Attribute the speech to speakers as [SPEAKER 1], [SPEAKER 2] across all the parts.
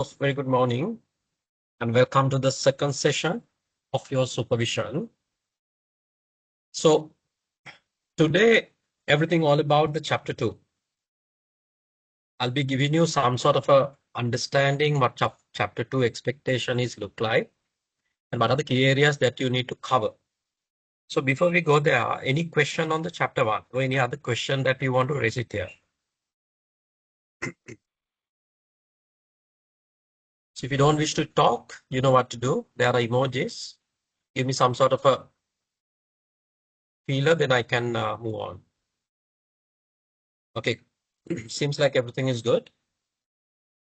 [SPEAKER 1] Very good morning and welcome to the second session of your supervision. So today, everything all about the chapter 2. I'll be giving you some sort of a understanding what chapter 2 expectation is look like and what are the key areas that you need to cover. So before we go there, any question on the chapter 1 or any other question that you want to raise it here? So if you don't wish to talk, you know what to do. There are emojis. Give me some sort of a feeler, then I can move on. Okay, seems like everything is good.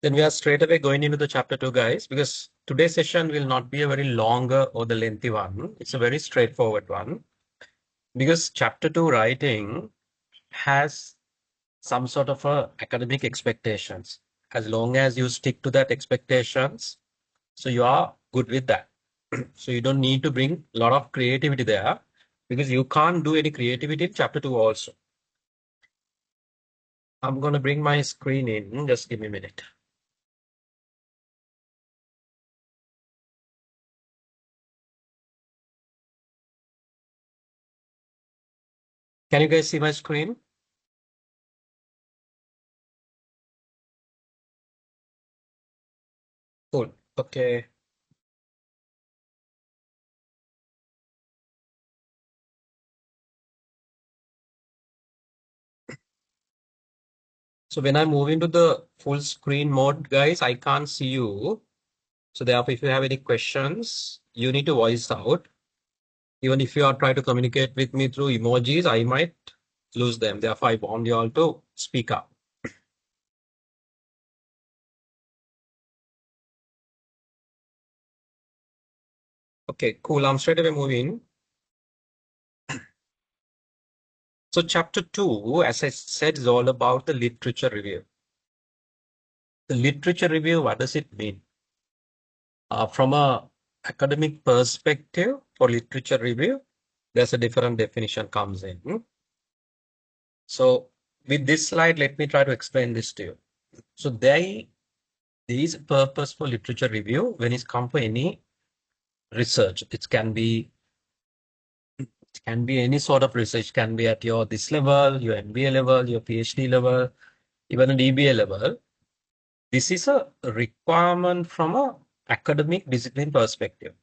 [SPEAKER 1] Then we are straight away going into the chapter 2, guys, because today's session will not be a very longer or the lengthy one. It's a very straightforward one because chapter 2 writing has some sort of a academic expectations. As long as you stick to that expectations, so you are good with that. So you don't need to bring a lot of creativity there because you can't do any creativity in chapter 2 also. I'm going to bring my screen in. Just give me a minute. Can you guys see my screen? Cool. Okay. So when I move into the full screen mode, guys, I can't see you. So therefore, if you have any questions, you need to voice out. Even if you are trying to communicate with me through emojis, I might lose them. Therefore, I want you all to speak up. Okay, cool. I'm straight away moving. So chapter 2, as I said, is all about the literature review. The literature review, what does it mean? From a academic perspective for literature review, there's a different definition comes in. So with this slide, let me try to explain this to you. So there is a purpose for literature review when it's come for any research. It can be any sort of research, can be at your this level, your MBA level, your PhD level, even a DBA level. This is a requirement from a academic discipline perspective.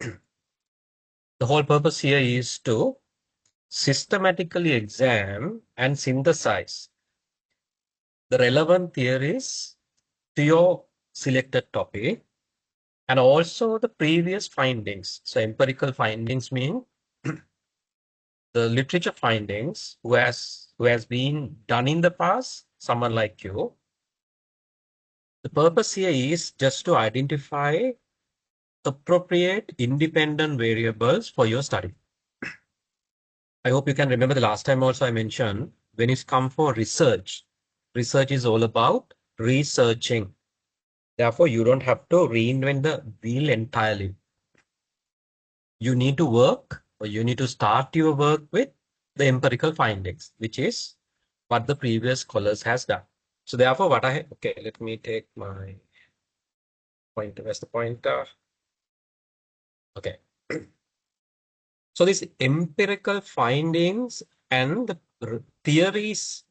[SPEAKER 1] The whole purpose here is to systematically examine and synthesize the relevant theories to your selected topic and also the previous findings. So empirical findings mean the literature findings who has been done in the past, someone like you. The purpose here is just to identify appropriate independent variables for your study. I hope you can remember the last time also I mentioned when it's come for research, research is all about researching. Therefore, you don't have to reinvent the wheel entirely. You need to work or you need to start your work with the empirical findings, which is what the previous scholars has done. So therefore, okay, let me take my pointer. Where's the pointer? Okay. So these empirical findings and the theories,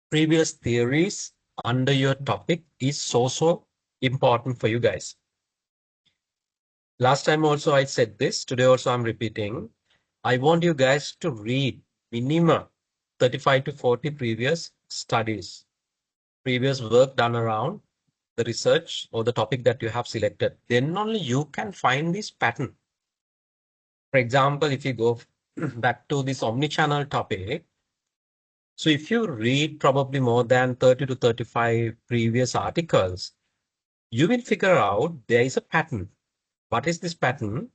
[SPEAKER 1] previous theories under your topic is so important for you guys. Last time also I said this, today also I'm repeating. I want you guys to read minimum 35 to 40 previous studies, previous work done around the research or the topic that you have selected. Then only you can find this pattern. For example, if you go back to this omnichannel topic, so if you read probably more than 30 to 35 previous articles, you will figure out there is a pattern. What is this pattern?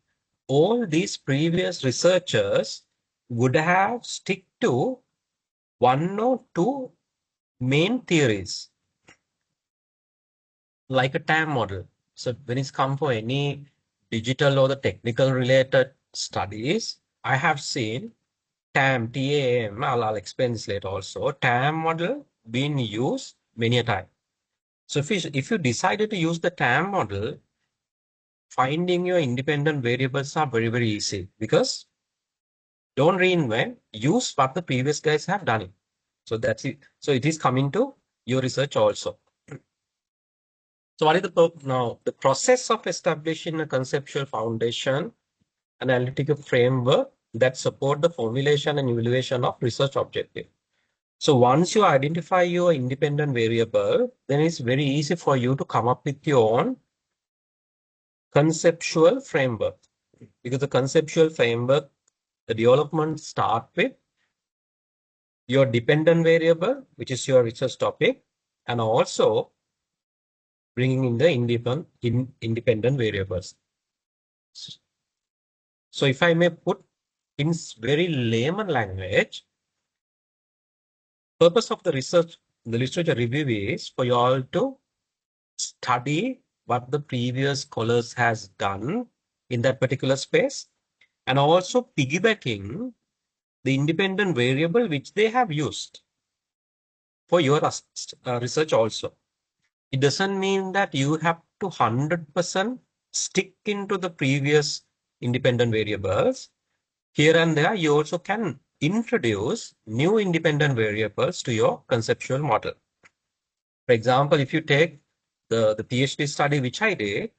[SPEAKER 1] All these previous researchers would have stick to one or two main theories, like a TAM model. So when it's come for any digital or the technical related studies, I have seen TAM, TAM, I'll explain this later also, TAM model being used many a time. So if you decided to use the TAM model, finding your independent variables are very, very easy because don't reinvent, use what the previous guys have done it. So that's it. So it is coming to your research also. So what is now the process of establishing a conceptual foundation, an analytical framework that support the formulation and evaluation of research objective. So once you identify your independent variable, then it's very easy for you to come up with your own conceptual framework, because the conceptual framework, the development start with your dependent variable, which is your research topic, and also bringing in the independent variables. So if I may put in very layman language, purpose of the literature review is for you all to study what the previous scholars has done in that particular space, and also piggybacking the independent variable which they have used for your research also. It doesn't mean that you have to 100% stick into the previous independent variables. Here and there, you also can introduce new independent variables to your conceptual model. For example, if you take the PhD study which I did,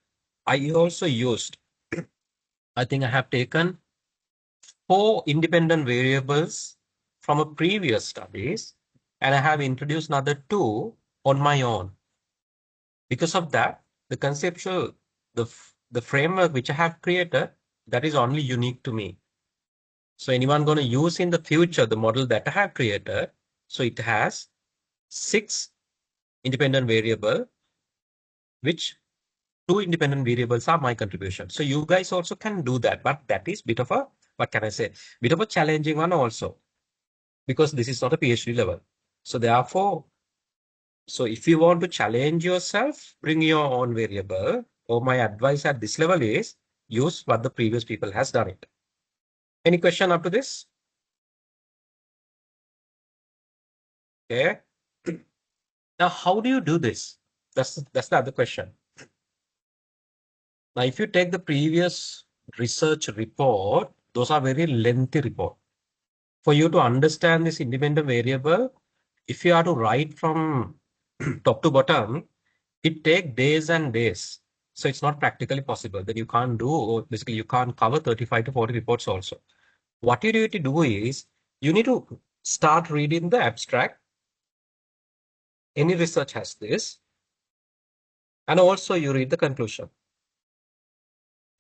[SPEAKER 1] I also used, I think I have taken 4 independent variables from a previous studies, and I have introduced another 2 on my own. Because of that, the conceptual, the framework which I have created, that is only unique to me. So anyone going to use in the future the model that I have created, so it has 6 independent variable, which 2 independent variables are my contribution. So you guys also can do that, but that is bit of a, what can I say, bit of a challenging one also, because this is not a PhD level. So therefore, so if you want to challenge yourself, bring your own variable, or my advice at this level is use what the previous people has done it. Any question up to this? Okay. Now, how do you do this? That's the other question. Now, if you take the previous research report, those are very lengthy report. For you to understand this independent variable, if you are to write from top to bottom, it takes days and days. So it's not practically possible. Then you can't do, or basically you can't cover 35 to 40 reports also. What you need to do is you need to start reading the abstract. Any research has this. And also you read the conclusion.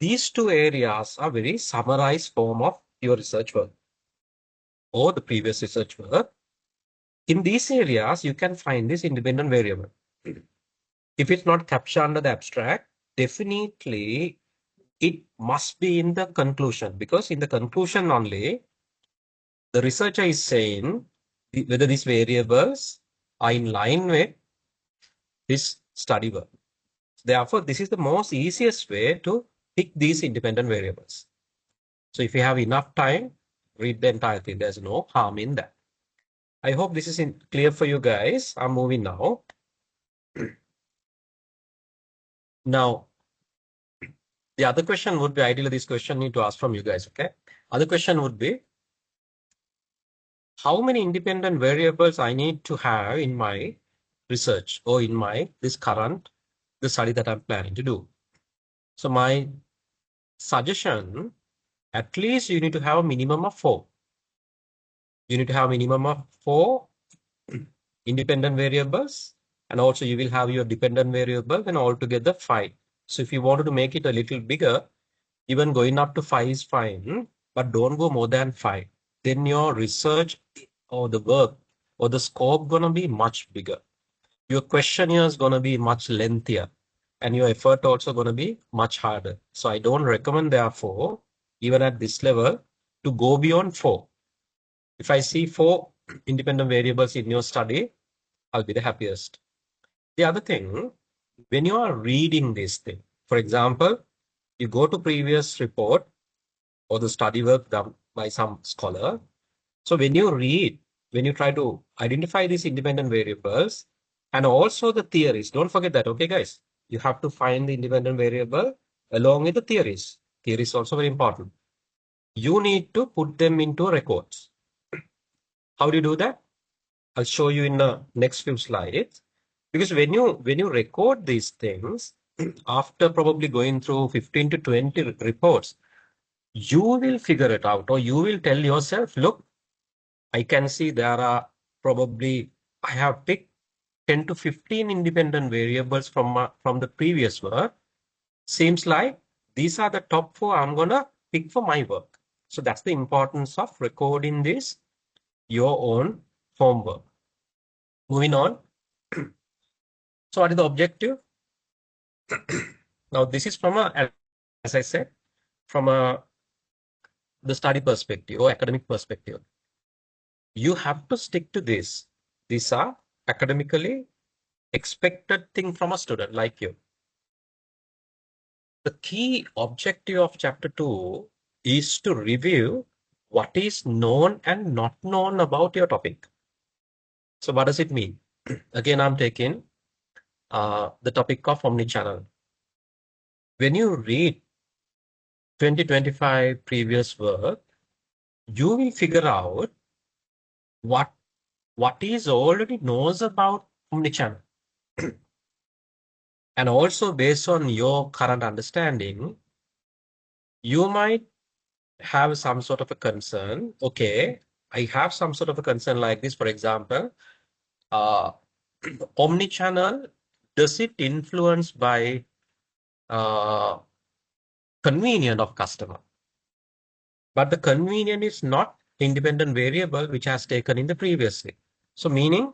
[SPEAKER 1] These 2 areas are very summarized form of your research work or the previous research work. In these areas, you can find this independent variable. If it's not captured under the abstract, definitely it must be in the conclusion, because in the conclusion only, the researcher is saying whether these variables are in line with this study work. Therefore, this is the most easiest way to pick these independent variables. So if you have enough time, read the entire thing. There's no harm in that. I hope this is clear for you guys. I'm moving now. Now, the other question would be, ideally this question need to ask from you guys, okay? Other question would be, how many independent variables I need to have in my research or in my the study that I'm planning to do? So my suggestion, at least you need to have a minimum of 4. You need to have a minimum of 4 independent variables, and also you will have your dependent variable, and altogether 5. So if you wanted to make it a little bigger, even going up to 5 is fine, but don't go more than 5. Then your research or the work or the scope gonna be much bigger. Your questionnaire is gonna be much lengthier, and your effort also gonna be much harder. So I don't recommend, therefore, even at this level, to go beyond 4. If I see 4 independent variables in your study, I'll be the happiest. The other thing, when you are reading this thing, for example, you go to previous report or the study work done by some scholar. So when you read, when you try to identify these independent variables, And also the theories. Don't forget that, okay, guys? You have to find the independent variable along with the theories. Theory is also very important. You need to put them into records. How do you do that? I'll show you in the next few slides. Because when you record these things, after probably going through 15 to 20 reports, you will figure it out, or you will tell yourself, look, I can see there are probably, I have picked 10 to 15 independent variables from the previous work. Seems like these are the top 4 I'm gonna pick for my work. So that's the importance of recording this, your own homework. Moving on. So what is the objective? Now this is from as I said, from the study perspective or academic perspective. You have to stick to this. These are academically expected thing from a student like you. The key objective of chapter 2 is to review what is known and not known about your topic. So what does it mean? Again, I'm taking the topic of omnichannel. When you read 2025 previous work, you will figure out what is already knows about omnichannel. And also based on your current understanding, you might have some sort of a concern. Okay, I have some sort of a concern like this. For example, omnichannel, does it influence by uh, convenience of customer? But the convenience is not independent variable which has taken in the previously. So meaning,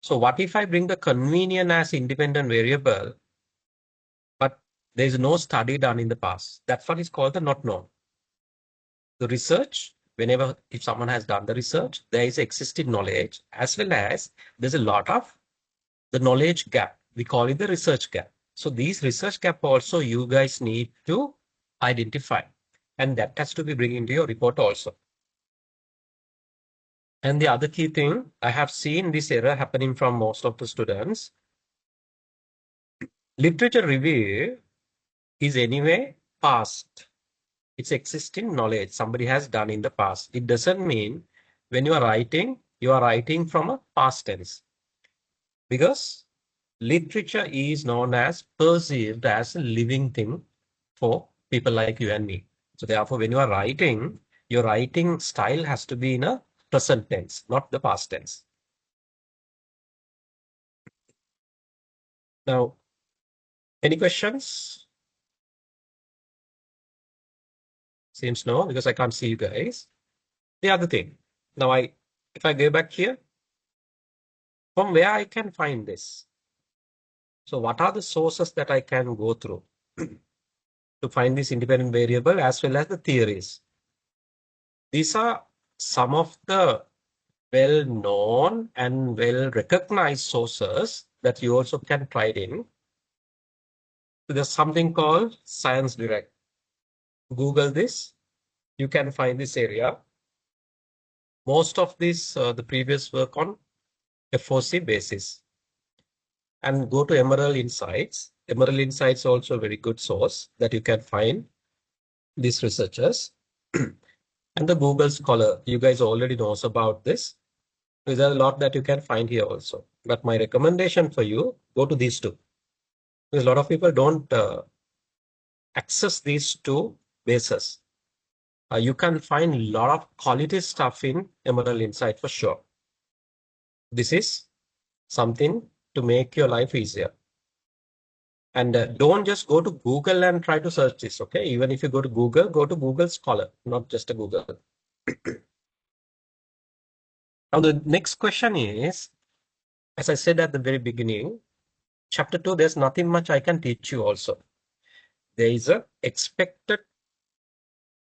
[SPEAKER 1] so what if I bring the convenience as independent variable, but there is no study done in the past? That's what is called the not known. The research, whenever if someone has done the research, there is existing knowledge as well as there's a lot of the knowledge gap. We call it the research gap. So these research gap also you guys need to identify, and that has to be bring into your report also. And the other key thing, I have seen this error happening from most of the students. Literature review is anyway past. It's existing knowledge somebody has done in the past. It doesn't mean when you are writing from a past tense. Because literature is known as perceived as a living thing for people like you and me. So therefore, when you are writing, your writing style has to be in a present tense, not the past tense. Now, any questions? Seems no, because I can't see you guys. The other thing, now if I go back here, from where I can find this? So what are the sources that I can go through to find this independent variable as well as the theories? These are some of the well-known and well-recognized sources that you also can try it in. So there's something called Science Direct. Google this. You can find this area. Most of this, the previous work on FOC basis. And go to Emerald Insights. Emerald Insights also a very good source that you can find these researchers. And the Google Scholar, you guys already knows about this. There's a lot that you can find here also. But my recommendation for you, go to these two. Because a lot of people don't access these two bases. You can find a lot of quality stuff in Emerald Insight for sure. This is something to make your life easier. And don't just go to Google and try to search this, okay? Even if you go to Google Scholar, not just a Google. Now, the next question is, as I said at the very beginning, chapter 2, there's nothing much I can teach you also. There is a expected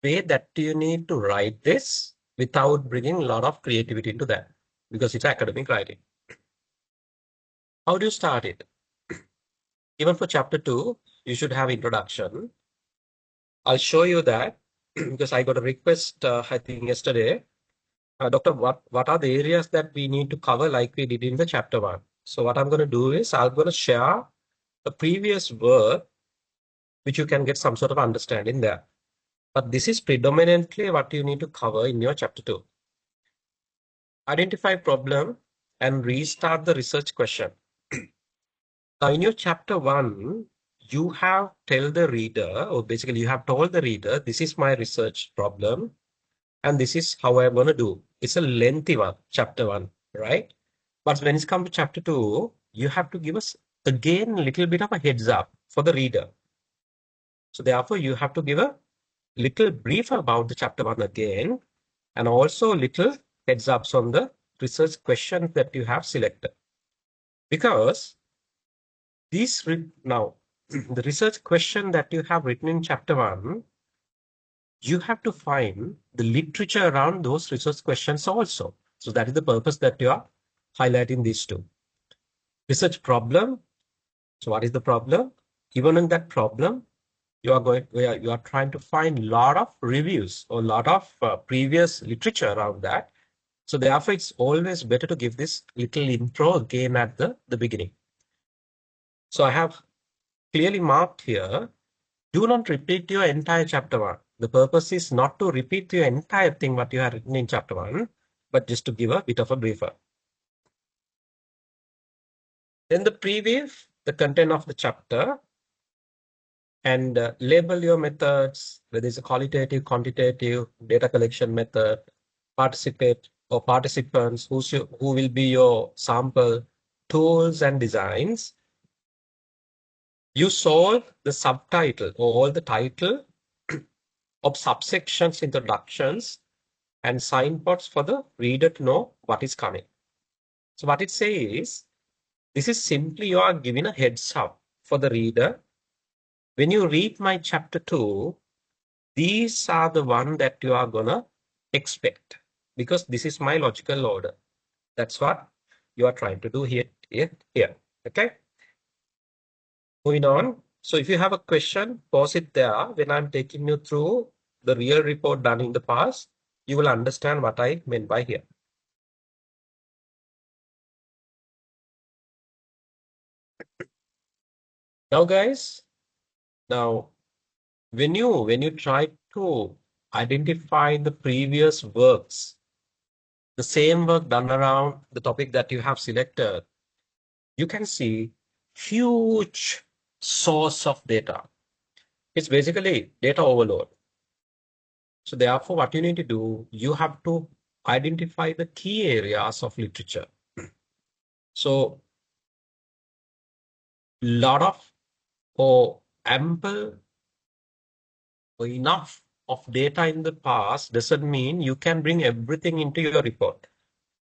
[SPEAKER 1] way that you need to write this without bringing a lot of creativity into that, because it's academic writing. How do you start it? Even for chapter 2, you should have introduction. I'll show you that because I got a request, I think yesterday. Doctor, what are the areas that we need to cover like we did in the chapter 1? So what I'm going to do is I'm going to share the previous work, which you can get some sort of understanding there. But this is predominantly what you need to cover in your chapter 2. Identify problem and restart the research question. Now in your chapter 1, you have tell the reader, or basically you have told the reader, this is my research problem and this is how I'm going to do. It's a lengthy one, chapter 1, right? But when it's come to chapter 2, you have to give us again a little bit of a heads up for the reader. So therefore you have to give a little brief about the chapter 1 again, and also little heads ups on the research questions that you have selected. Because these now, the research question that you have written in chapter 1, you have to find the literature around those research questions also. So that is the purpose that you are highlighting these two. Research problem. So what is the problem? Even in that problem, you are trying to find a lot of reviews or a lot of previous literature around that. So therefore, it's always better to give this little intro again at the beginning. So I have clearly marked here, do not repeat your entire chapter 1. The purpose is not to repeat your entire thing what you have written in chapter 1, but just to give a bit of a briefer. Then the preview, the content of the chapter, and label your methods, whether it's a qualitative, quantitative, data collection method, participate or participants, who will be your sample, tools and designs. You solve the subtitle or all the title of subsections, introductions, and signposts for the reader to know what is coming. So what it says, this is simply you are giving a heads up for the reader. When you read my chapter 2, these are the one that you are gonna expect, because this is my logical order. That's what you are trying to do here. Okay. Moving on. So if you have a question, pause it there. When I'm taking you through the real report done in the past, you will understand what I meant by here. Now, guys, when you try to identify the previous works, the same work done around the topic that you have selected, you can see huge source of data. It's basically data overload. So therefore, what you need to do, you have to identify the key areas of literature. So lot of or ample or enough of data in the past doesn't mean you can bring everything into your report.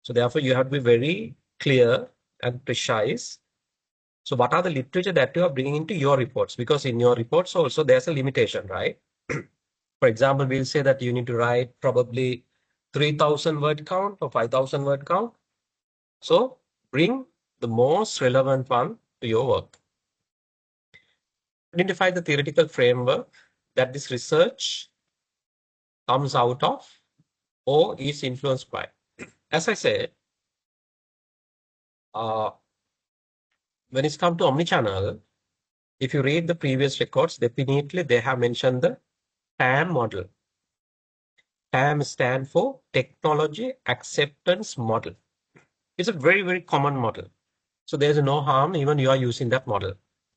[SPEAKER 1] So therefore, you have to be very clear and precise. So what are the literature that you are bringing into your reports? Because in your reports also, there's a limitation, right? For example, we'll say that you need to write probably 3,000 word count or 5,000 word count. So bring the most relevant one to your work. Identify the theoretical framework that this research comes out of or is influenced by. As I said, when it's come to omnichannel, if you read the previous records, definitely they have mentioned the TAM model. TAM stands for Technology Acceptance Model. It's a very, very common model. So there's no harm even you are using that model.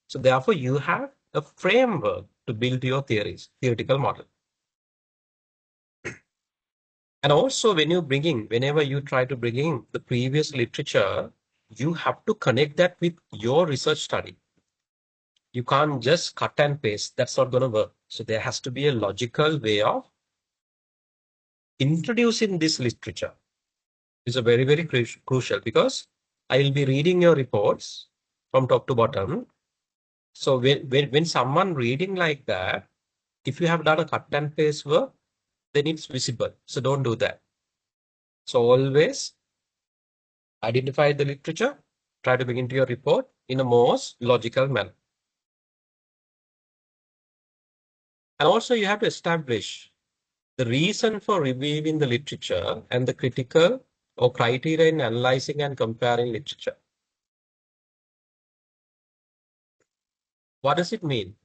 [SPEAKER 1] So therefore, you have a framework to build your theories, theoretical model. And also whenever you try to bring in the previous literature, you have to connect that with your research study. You can't just cut and paste. That's not going to work. So there has to be a logical way of introducing this literature. It's a very, very crucial, because I will be reading your reports from top to bottom. So when someone reading like that, if you have done a cut and paste work, then it's visible. So don't do that. So always identify the literature, try to begin to your report in a most logical manner. And also you have to establish the reason for reviewing the literature and the critical or criteria in analyzing and comparing literature. What does it mean?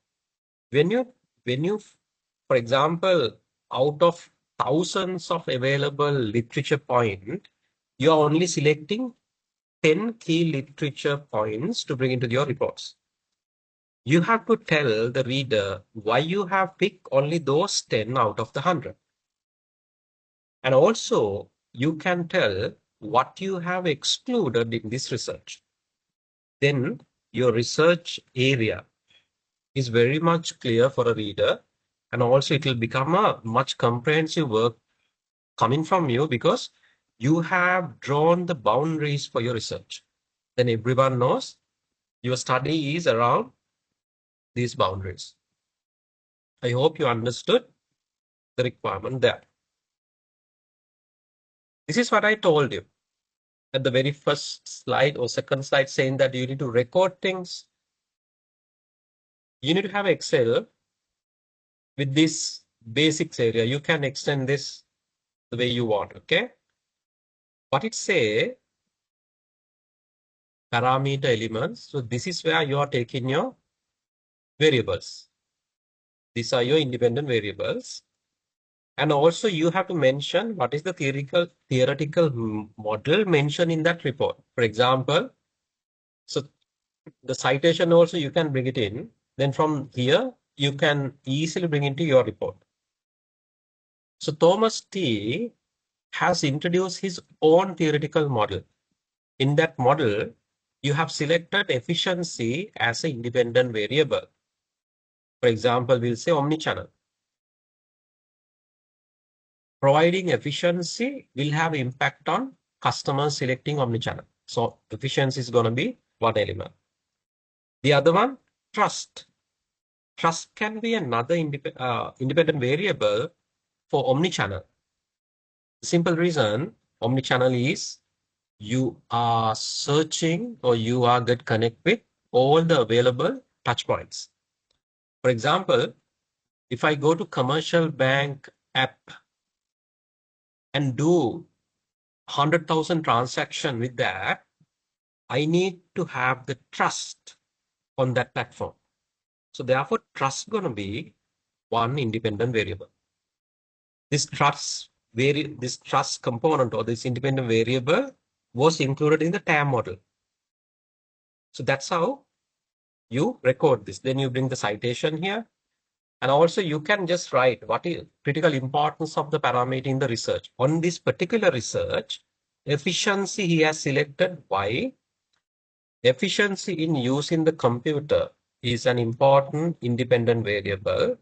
[SPEAKER 1] When you, for example, out of thousands of available literature point, you are only selecting 10 key literature points to bring into your reports. You have to tell the reader why you have picked only those 10 out of the 100. And also, you can tell what you have excluded in this research. Then your research area is very much clear for a reader. And also it will become a much comprehensive work coming from you because you have drawn the boundaries for your research. Then everyone knows your study is around these boundaries. I hope you understood the requirement there. This is what I told you at the very first slide or second slide, saying that you need to record things. You need to have Excel with this basics area. You can extend this the way you want, okay? What it say, parameter elements. So this is where you are taking your variables. These are your independent variables. And also you have to mention what is the theoretical model mentioned in that report. For example, so the citation also you can bring it in. Then from here, you can easily bring into your report. So Thomas T has introduced his own theoretical model. In that model, you have selected efficiency as an independent variable. For example, we'll say omnichannel. Providing efficiency will have impact on customers selecting omnichannel. So efficiency is going to be one element. The other one, trust. Trust can be another independent variable for omnichannel. Simple reason, omnichannel is you are searching or you are get connect with all the available touch points. For example, if I go to commercial bank app and do 100,000 transaction with that, I need to have the trust on that platform. So therefore, trust going to be one independent variable. This trust component or this independent variable was included in the TAM model. So that's how you record this. Then you bring the citation here. And also you can just write what is critical importance of the parameter in the research. On this particular research, efficiency he has selected why. Efficiency in using the computer is an important independent variable,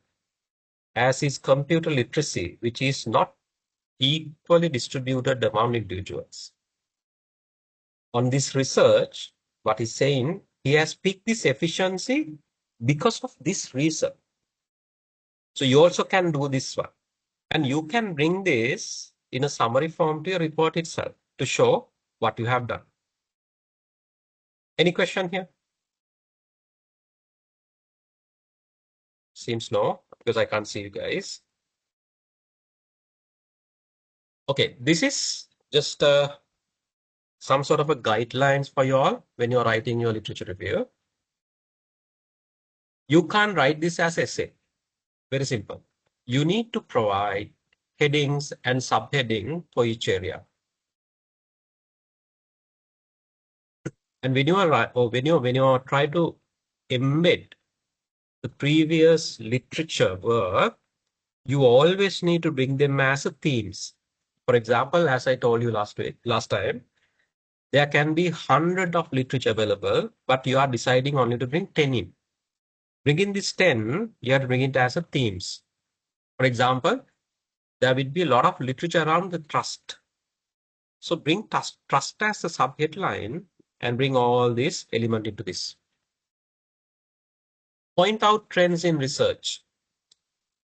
[SPEAKER 1] as is computer literacy, which is not equally distributed among individuals. On this research, what he's saying, he has picked this efficiency because of this reason. So you also can do this one. And you can bring this in a summary form to your report itself to show what you have done. Any question here? Seems no, because I can't see you guys. Okay, this is just some sort of a guidelines for you all when you're writing your literature review. You can't write this as essay. Very simple. You need to provide headings and subheading for each area. And when you are or when you try to embed the previous literature work, you always need to bring them as themes. For example, as I told you last time, there can be 100 of literature available, but you are deciding only to bring 10 in. Bringing this 10, you have to bring it as themes. For example, there will be a lot of literature around the trust. So bring trust as a subheadline and bring all this element into this. Point out trends in research.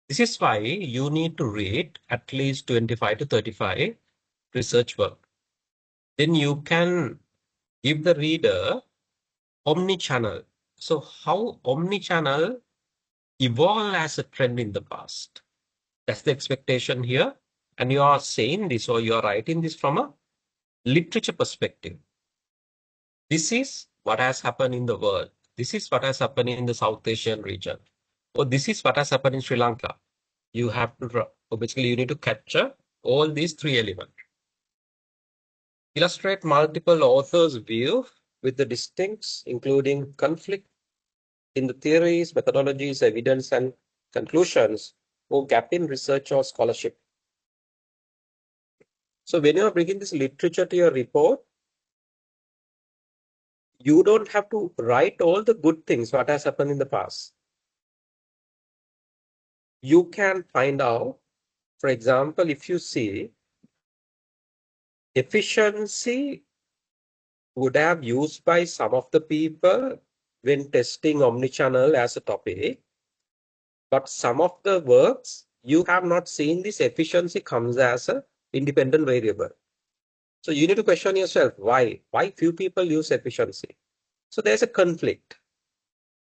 [SPEAKER 1] This is why you need to read at least 25 to 35 research work. Then you can give the reader omni-channel. So how omni-channel evolved as a trend in the past. That's the expectation here. And you are saying this or you are writing this from a literature perspective. This is what has happened in the world. this is what has happened in the South Asian region, or this is what has happened in Sri Lanka. You have to, basically, you need to capture all these three elements. Illustrate multiple authors' view with the distincts, including conflict in the theories, methodologies, evidence, and conclusions, or gap in research or scholarship. So when you are bringing this literature to your report, you don't have to write all the good things, what has happened in the past. You can find out, for example, if you see efficiency would have used by some of the people when testing omnichannel as a topic, but some of the works you have not seen this efficiency comes as an independent variable. So you need to question yourself, why few people use efficiency? So there's a conflict.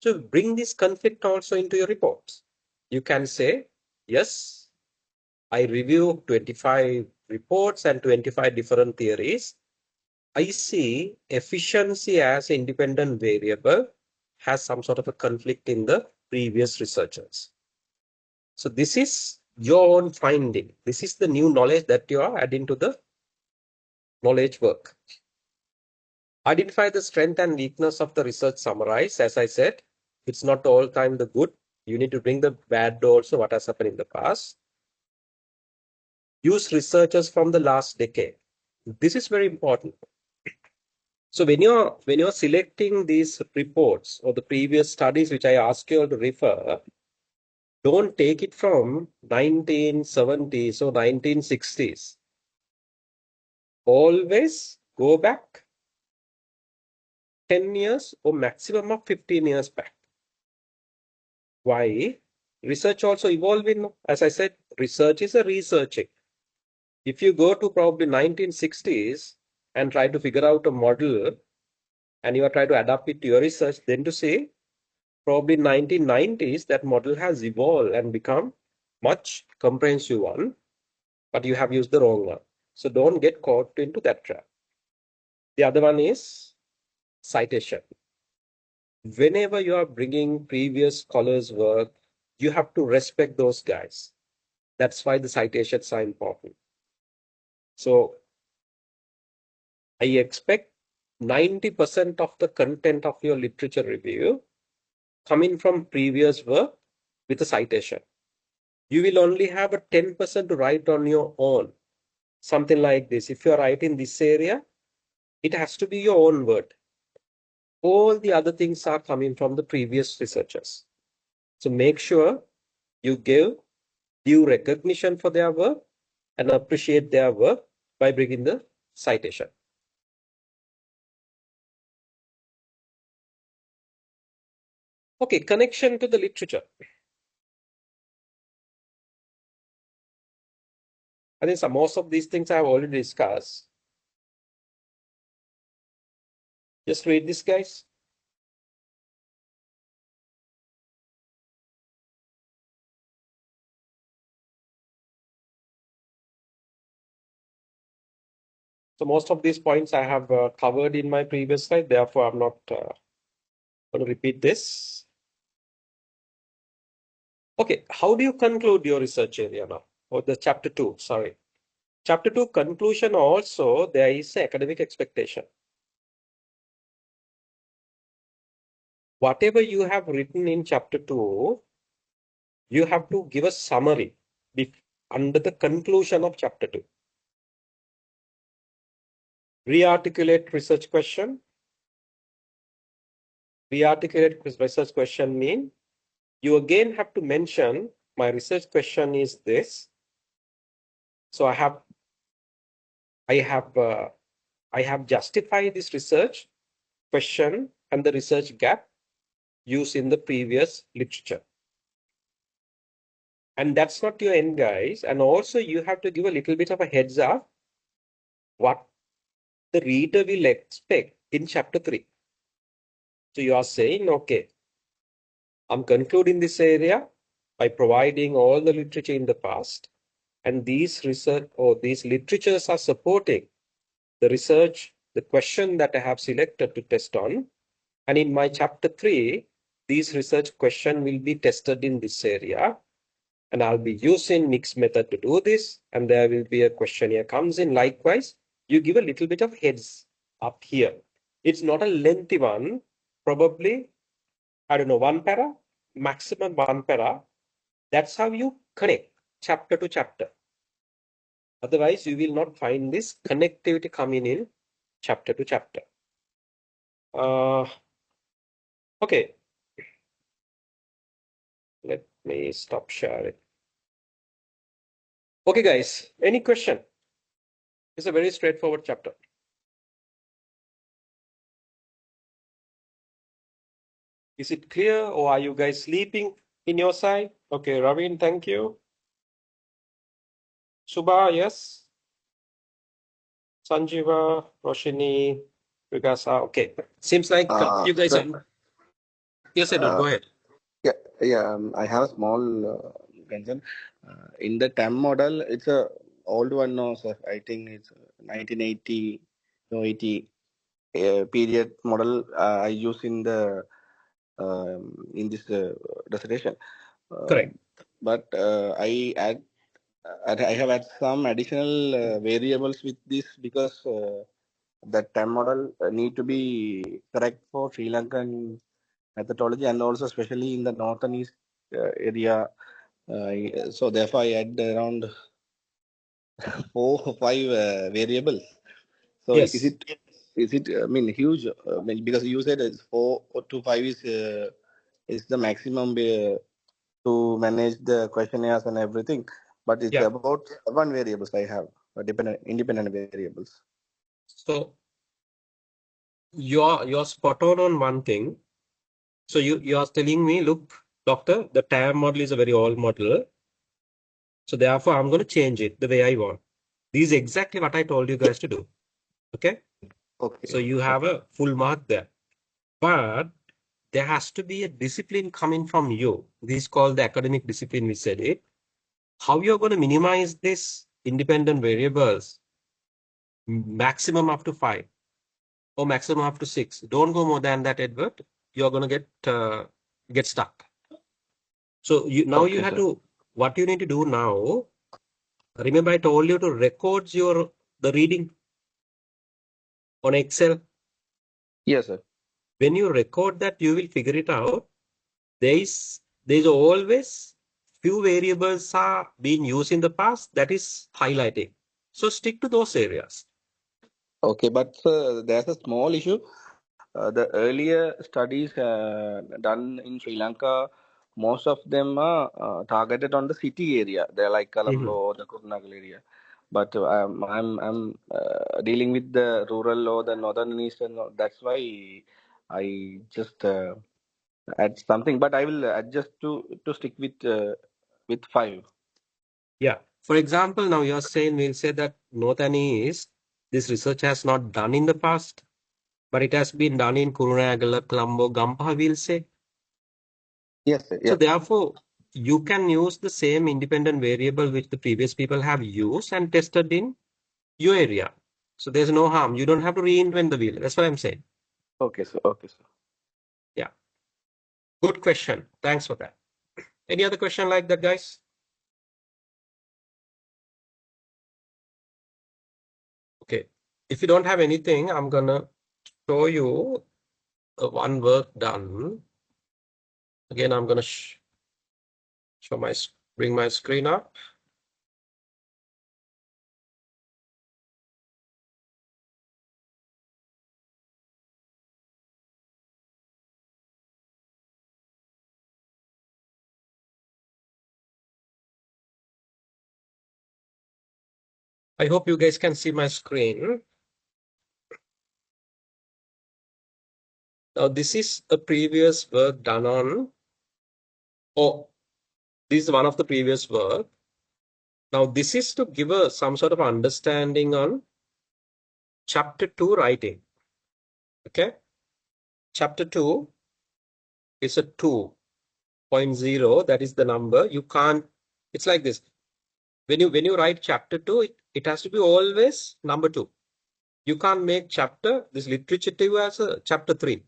[SPEAKER 1] So bring this conflict also into your reports. You can say, yes, I review 25 reports and 25 different theories. I see efficiency as independent variable has some sort of a conflict in the previous researchers. So this is your own finding. This is the new knowledge that you are adding to the knowledge work. Identify the strength and weakness of the research summarize. As I said, it's not all time the good. You need to bring the bad also, what has happened in the past. Use researchers from the last decade. This is very important. So when you're selecting these reports or the previous studies which I ask you all to refer, don't take it from 1970s or 1960s. Always go back 10 years or maximum of 15 years back. Why? Research also evolving. As I said, research is a researching. If you go to probably 1960s and try to figure out a model and you are trying to adapt it to your research, then to say probably 1990s that model has evolved and become much comprehensive one, but you have used the wrong one. So don't get caught into that trap. The other one is citation. Whenever you are bringing previous scholars' work, you have to respect those guys. That's why the citations are important. So I expect 90% of the content of your literature review coming from previous work with a citation. You will only have a 10% to write on your own. Something like this. If you're writing this area, it has to be your own word. All the other things are coming from the previous researchers. So make sure you give due recognition for their work and appreciate their work by bringing the citation. Okay, connection to the literature. I think most of these things I have already discussed. Just read this, guys. So most of these points I have covered in my previous slide. Therefore, I'm not going to repeat this. Okay, how do you conclude your research area now? Or the chapter 2, sorry. Chapter 2 conclusion also, there is academic expectation. Whatever you have written in chapter 2, you have to give a summary under the conclusion of chapter 2. Re-articulate research question. Re-articulate research question mean you again have to mention my research question is this. So I have justified this research question and the research gap used in the previous literature. And that's not your end, guys. And also you have to give a little bit of a heads up what the reader will expect in chapter 3. So you are saying, okay, I'm concluding this area by providing all the literature in the past. And these research or these literatures are supporting the research, the question that I have selected to test on. And in my chapter 3, these research questions will be tested in this area. And I'll be using mixed method to do this. And there will be a questionnaire comes in. Likewise, you give a little bit of heads up here. It's not a lengthy one, probably, I don't know, one para, maximum one para. That's how you connect chapter to chapter. Otherwise, you will not find this connectivity coming in chapter to chapter. Okay. Let me stop sharing. Okay, guys, any question? It's a very straightforward chapter. Is it clear, or are you guys sleeping in your side? Okay, Ravin, thank you. Subha, yes. Sanjiva, Roshini, Vigasa. Okay, seems like you guys
[SPEAKER 2] Sir,
[SPEAKER 1] are. Yes, Edward, go ahead.
[SPEAKER 2] yeah, yeah. I have a small concern. In the TAM model, it's a old one now, sir. I think it's 1980, no 80 period model. I use in this dissertation. Uh,
[SPEAKER 1] Correct.
[SPEAKER 2] but I have add some additional variables with this because that TAM model need to be correct for Sri Lankan methodology and also especially in the northern east area. So therefore, I add around 4 or 5 variables. So
[SPEAKER 1] Yes.
[SPEAKER 2] is it? I mean, huge. Because you said it's 4 to 5 is the maximum to manage the questionnaires and everything. But it's
[SPEAKER 1] Yeah.
[SPEAKER 2] about 1 variables I have independent variables.
[SPEAKER 1] So you're spot on one thing. So you are telling me, look, doctor, the TAM model is a very old model. So therefore, I'm going to change it the way I want. This is exactly what I told you guys to do. Okay. So
[SPEAKER 2] Okay.
[SPEAKER 1] you have
[SPEAKER 2] Okay.
[SPEAKER 1] a full mark there. But there has to be a discipline coming from you. This is called the academic discipline, we said it. How you're going to minimize this independent variables, maximum up to 5 or maximum up to 6. Don't go more than that, Edward. You're going to get stuck. So now you
[SPEAKER 2] Okay,
[SPEAKER 1] have
[SPEAKER 2] sir.
[SPEAKER 1] to, what you need to do now, remember I told you to record the reading on Excel.
[SPEAKER 2] Yes, sir.
[SPEAKER 1] When you record that, you will figure it out. There is always few variables are being used in the past that is highlighting. So stick to those areas.
[SPEAKER 2] Okay, but there's a small issue. The earlier studies done in Sri Lanka, most of them are targeted on the city area. They're like Colombo
[SPEAKER 1] Mhm.
[SPEAKER 2] or the Kurunnagal area. But I'm dealing with the rural or the northern eastern. That's why I just add something. But I will adjust to stick with 5.
[SPEAKER 1] Yeah. For example, now you're saying we'll say that North and East, this research has not done in the past, but it has been done in Kurunagala, Colombo, Gampa, we'll say.
[SPEAKER 2] Yes, sir.
[SPEAKER 1] So
[SPEAKER 2] Yeah.
[SPEAKER 1] therefore, you can use the same independent variable which the previous people have used and tested in your area. So there's no harm. You don't have to reinvent the wheel. That's what I'm saying.
[SPEAKER 2] Okay, sir. Okay, sir.
[SPEAKER 1] Yeah. Good question. Thanks for that. Any other question like that, guys? Okay. If you don't have anything, I'm gonna show you one work done. Again, I'm gonna bring my screen up. I hope you guys can see my screen. Now, this is a previous work done on, oh, this is one of the previous work. Now, this is to give some sort of understanding on chapter 2 writing. Okay. Chapter 2 is a 2.0. That is the number. You can't, it's like this. When you write chapter 2, it has to be always number 2. You can't make this literature 2 as a chapter 3.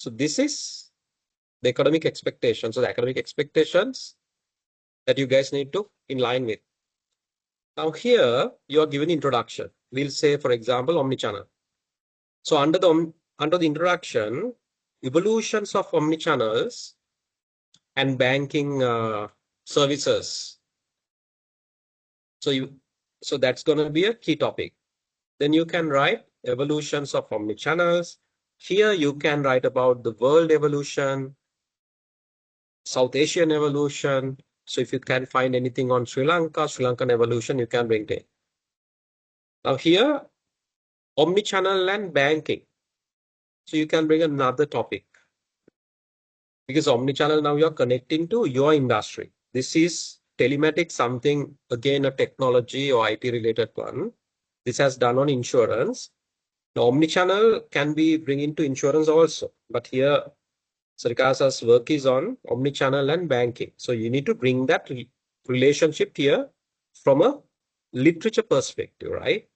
[SPEAKER 1] So this is the academic expectations. So the academic expectations that you guys need to in line with. Now here you are given introduction. We'll say, for example, omnichannel. So under the introduction, evolutions of omnichannels and banking services. So that's going to be a key topic. Then you can write evolutions of omnichannels. Here you can write about the world evolution, South Asian evolution. So if you can find anything on Sri Lankan evolution, you can bring it. Now here, omnichannel and banking. So you can bring another topic because omnichannel now you're connecting to your industry. This is telematics, something again a technology or IT related one. This has done on insurance. Now omnichannel can be bring into insurance also, but here Sarikasa's work is on omnichannel and banking. So you need to bring that relationship here from a literature perspective, right?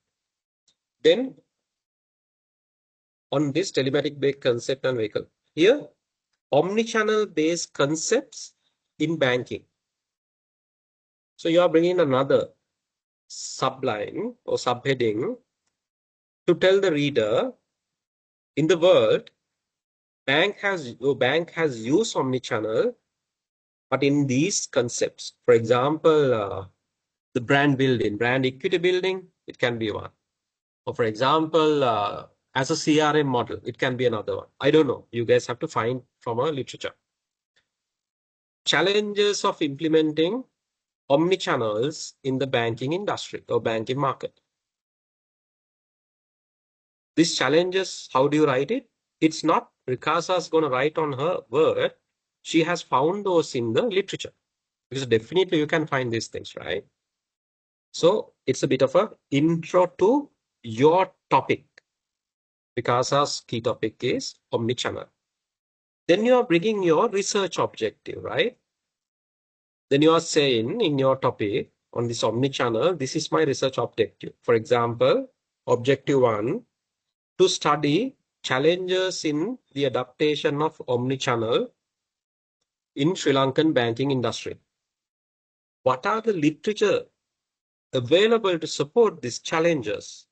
[SPEAKER 1] Then on this telematic based concept and vehicle, here omnichannel based concepts in banking. So you are bringing another subline or subheading to tell the reader in the world, bank has used omnichannel, but in these concepts, for example, the brand building, brand equity building, it can be one. Or for example, as a CRM model, it can be another one. I don't know. You guys have to find from a literature. Challenges of implementing omnichannels in the banking industry or banking market. These challenges, how do you write it? It's not Rikasa's going to write on her word. She has found those in the literature. Because definitely you can find these things, right? So it's a bit of a intro to your topic. Rikasa's key topic is omnichannel. Then you are bringing your research objective, right? Then you are saying in your topic on this omnichannel, this is my research objective. For example, objective 1, to study challenges in the adaptation of omnichannel in Sri Lankan banking industry. What are the literature available to support these challenges?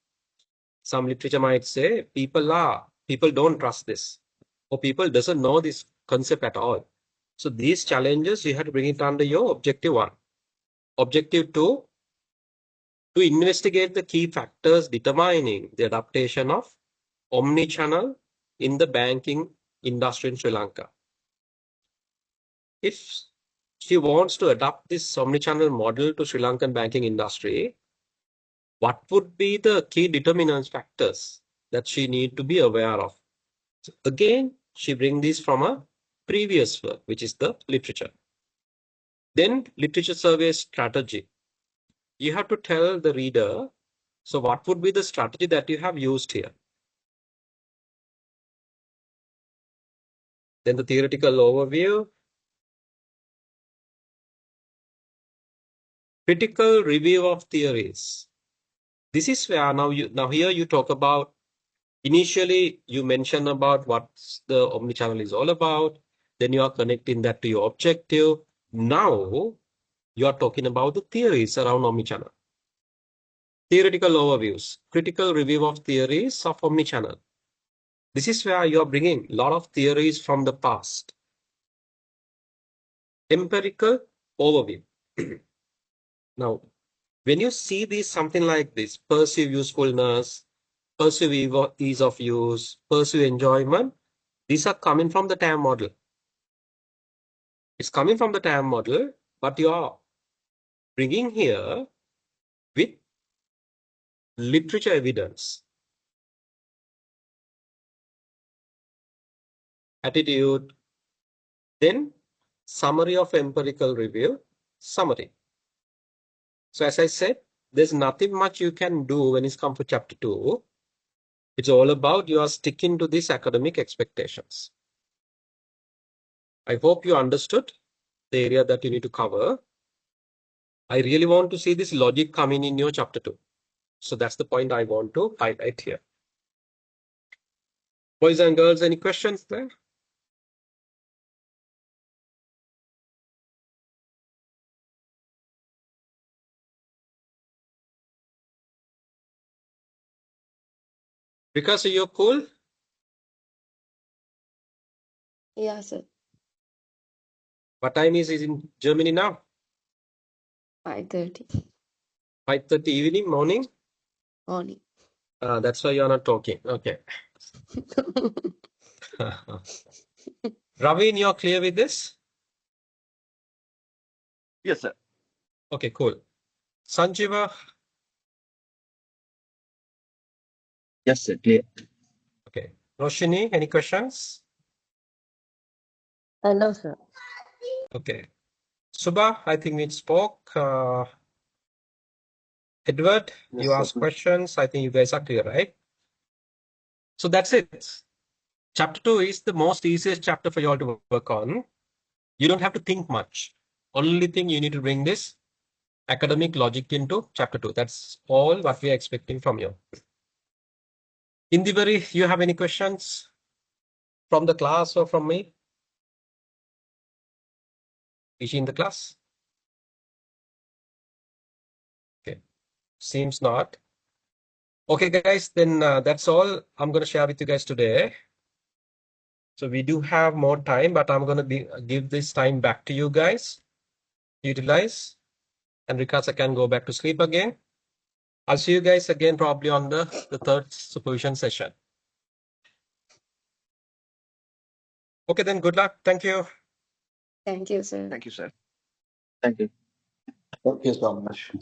[SPEAKER 1] Some literature might say people don't trust this, or people doesn't know this concept at all. So these challenges, you have to bring it under your objective 1. Objective 2, to investigate the key factors determining the adaptation of omnichannel in the banking industry in Sri Lanka. If she wants to adopt this omnichannel model to Sri Lankan banking industry, what would be the key determinant factors that she need to be aware of? So again, she brings this from a previous work, which is the literature. Then literature survey strategy. You have to tell the reader, so what would be the strategy that you have used here? Then the theoretical overview, critical review of theories. This is where now here you talk about, initially you mention about what the omnichannel is all about. Then you are connecting that to your objective. Now you are talking about the theories around omnichannel. Theoretical overviews, critical review of theories of omnichannel. This is where you are bringing a lot of theories from the past. Empirical overview. Now, when you see this, something like this, perceive usefulness, perceive ease of use, perceive enjoyment, these are coming from the TAM model. It's coming from the TAM model, but you are bringing here with literature evidence. Attitude, then summary of empirical review, summary. So as I said, there's nothing much you can do when it's come to chapter 2. It's all about you are sticking to these academic expectations. I hope you understood the area that you need to cover. I really want to see this logic coming in your chapter 2. So that's the point I want to highlight here. Boys and girls, any questions there? Because you're cool.
[SPEAKER 3] Yeah, sir.
[SPEAKER 1] What time is it in Germany now?
[SPEAKER 3] 5:30
[SPEAKER 1] 5:30 evening, morning.
[SPEAKER 3] morning.
[SPEAKER 1] That's why you're not talking. Okay. Ravin, you're clear with this?
[SPEAKER 2] Yes, sir.
[SPEAKER 1] Okay, cool. Sanjiva,
[SPEAKER 4] Yes, sir. Clear.
[SPEAKER 1] okay. Roshini, any questions?
[SPEAKER 5] No, sir.
[SPEAKER 1] Okay. Subha, I think we spoke. Edward,
[SPEAKER 4] Yes,
[SPEAKER 1] you
[SPEAKER 4] sir.
[SPEAKER 1] asked questions. I think you guys are clear, right? So that's it. Chapter 2 is the most easiest chapter for you all to work on. You don't have to think much. Only thing you need to bring this academic logic into chapter 2. That's all what we are expecting from you. Indivari, you have any questions from the class or from me? Is she in the class? Okay, seems not. Okay, guys, then that's all I'm going to share with you guys today. So we do have more time, but I'm going to give this time back to you guys. Utilize. And Rikasa can go back to sleep again. I'll see you guys again probably on the third supervision session. Okay, then good luck. Thank you.
[SPEAKER 3] Thank you, sir.
[SPEAKER 2] Thank you, sir.
[SPEAKER 4] Thank you.
[SPEAKER 2] Thank you so much.